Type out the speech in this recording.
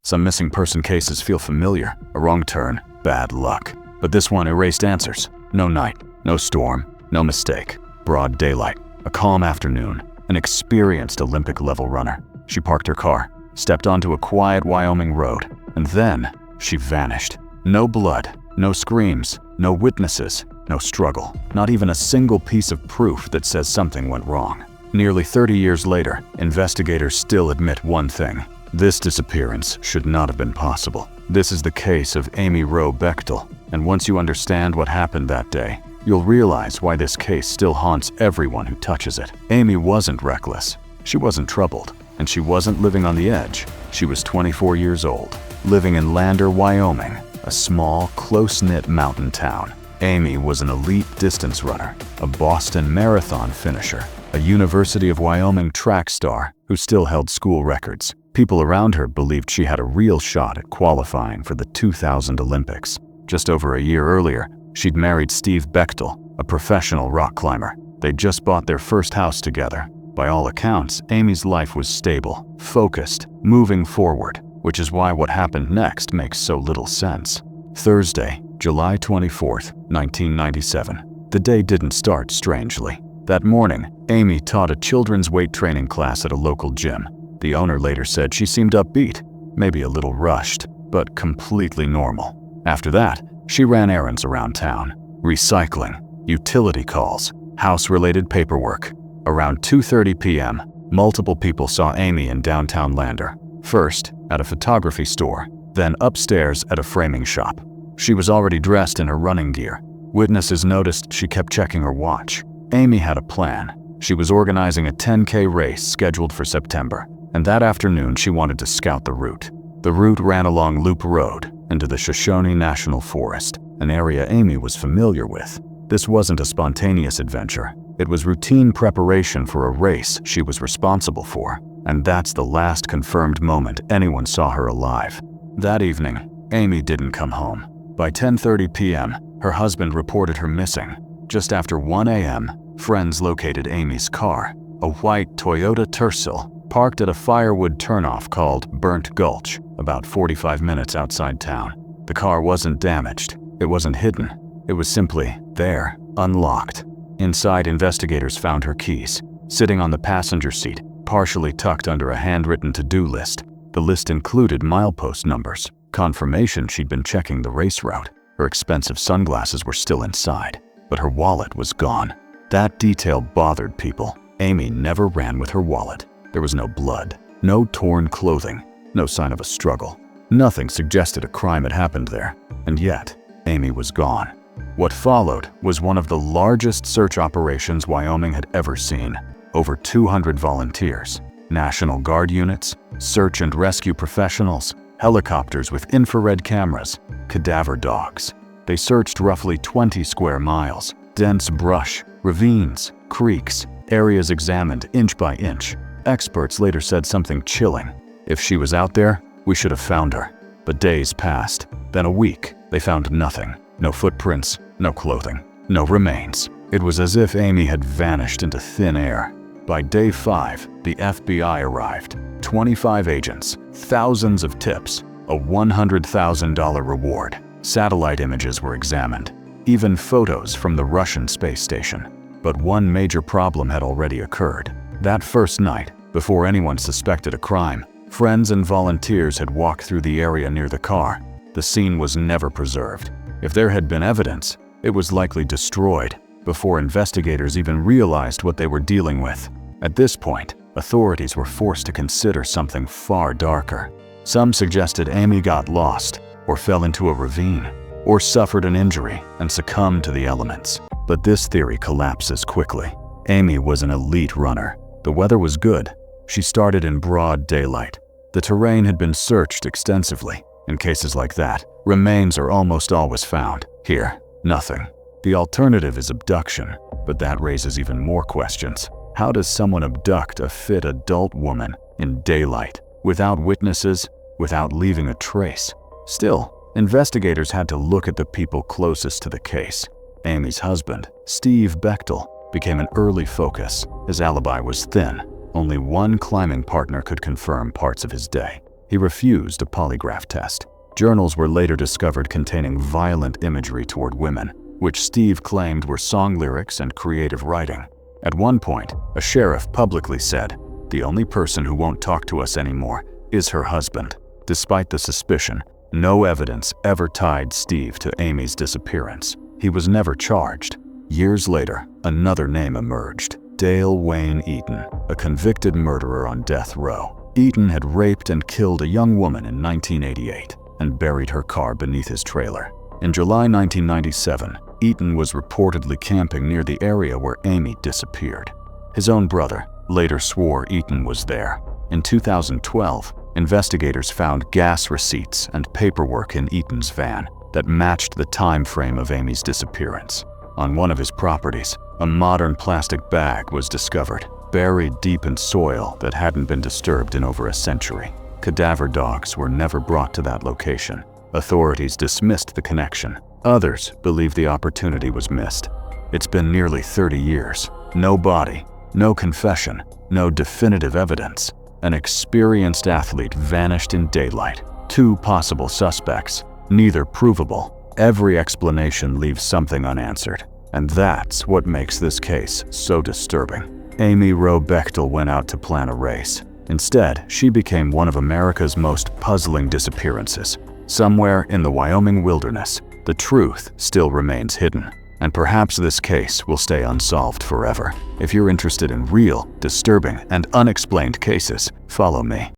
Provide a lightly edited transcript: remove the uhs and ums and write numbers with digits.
Some missing person cases feel familiar. A wrong turn, bad luck. But this one erased answers. No night, no storm, no mistake. Broad daylight, a calm afternoon, an experienced Olympic-level runner. She parked her car, stepped onto a quiet Wyoming road, and then she vanished. No blood, no screams, no witnesses, no struggle, not even a single piece of proof that says something went wrong. Nearly 30 years later, investigators still admit one thing. This disappearance should not have been possible. This is the case of Amy Wroe Bechtel, and once you understand what happened that day, you'll realize why this case still haunts everyone who touches it. Amy wasn't reckless, she wasn't troubled, and she wasn't living on the edge. She was 24 years old, living in Lander, Wyoming, a small, close-knit mountain town. Amy was an elite distance runner, a Boston Marathon finisher, a University of Wyoming track star who still held school records. People around her believed she had a real shot at qualifying for the 2000 Olympics. Just over a year earlier, she'd married Steve Bechtel, a professional rock climber. They'd just bought their first house together. By all accounts, Amy's life was stable, focused, moving forward, which is why what happened next makes so little sense. Thursday, July 24th, 1997. The day didn't start strangely. That morning, Amy taught a children's weight training class at a local gym. The owner later said she seemed upbeat, maybe a little rushed, but completely normal. After that, she ran errands around town, recycling, utility calls, house-related paperwork. Around 2:30 p.m., multiple people saw Amy in downtown Lander. First, at a photography store, then upstairs at a framing shop. She was already dressed in her running gear. Witnesses noticed she kept checking her watch. Amy had a plan. She was organizing a 10K race scheduled for September, and that afternoon she wanted to scout the route. The route ran along Loop Road into the Shoshone National Forest, an area Amy was familiar with. This wasn't a spontaneous adventure. It was routine preparation for a race she was responsible for, and that's the last confirmed moment anyone saw her alive. That evening, Amy didn't come home. By 10:30 p.m., her husband reported her missing. Just after 1 a.m., friends located Amy's car, a white Toyota Tercel, parked at a firewood turnoff called Burnt Gulch, about 45 minutes outside town. The car wasn't damaged. It wasn't hidden. It was simply there, unlocked. Inside, investigators found her keys, sitting on the passenger seat, partially tucked under a handwritten to-do list. The list included milepost numbers, confirmation she'd been checking the race route. Her expensive sunglasses were still inside, but her wallet was gone. That detail bothered people. Amy never ran with her wallet. There was no blood, no torn clothing, no sign of a struggle. Nothing suggested a crime had happened there, and yet, Amy was gone. What followed was one of the largest search operations Wyoming had ever seen. Over 200 volunteers, National Guard units, search and rescue professionals, helicopters with infrared cameras, cadaver dogs. They searched roughly 20 square miles, dense brush, ravines, creeks, areas examined inch by inch. Experts later said something chilling. If she was out there, we should have found her. But days passed, then a week. They found nothing. No footprints, no clothing, no remains. It was as if Amy had vanished into thin air. By day 5, the FBI arrived. 25 agents, thousands of tips, a $100,000 reward. Satellite images were examined, even photos from the Russian space station. But one major problem had already occurred. That first night, before anyone suspected a crime, friends and volunteers had walked through the area near the car. The scene was never preserved. If there had been evidence, it was likely destroyed before investigators even realized what they were dealing with. At this point, authorities were forced to consider something far darker. Some suggested Amy got lost, or fell into a ravine, or suffered an injury and succumbed to the elements. But this theory collapses quickly. Amy was an elite runner. The weather was good. She started in broad daylight. The terrain had been searched extensively. In cases like that, remains are almost always found. Here, nothing. The alternative is abduction, but that raises even more questions. How does someone abduct a fit adult woman in daylight, without witnesses, without leaving a trace? Still, investigators had to look at the people closest to the case. Amy's husband, Steve Bechtel, became an early focus. His alibi was thin. Only one climbing partner could confirm parts of his day. He refused a polygraph test. Journals were later discovered containing violent imagery toward women, which Steve claimed were song lyrics and creative writing. At one point, a sheriff publicly said, "The only person who won't talk to us anymore is her husband." Despite the suspicion, no evidence ever tied Steve to Amy's disappearance. He was never charged. Years later, another name emerged: Dale Wayne Eaton, a convicted murderer on death row. Eaton had raped and killed a young woman in 1988 and buried her car beneath his trailer. In July 1997, Eaton was reportedly camping near the area where Amy disappeared. His own brother later swore Eaton was there. In 2012, investigators found gas receipts and paperwork in Eaton's van that matched the time frame of Amy's disappearance. On one of his properties, a modern plastic bag was discovered, buried deep in soil that hadn't been disturbed in over a century. Cadaver dogs were never brought to that location. Authorities dismissed the connection. Others believe the opportunity was missed. It's been nearly 30 years. No body, no confession, no definitive evidence. An experienced athlete vanished in daylight. 2 possible suspects, neither provable. Every explanation leaves something unanswered. And that's what makes this case so disturbing. Amy Wroe Bechtel went out to plan a race. Instead, she became one of America's most puzzling disappearances. Somewhere in the Wyoming wilderness, the truth still remains hidden. And perhaps this case will stay unsolved forever. If you're interested in real, disturbing, and unexplained cases, follow me.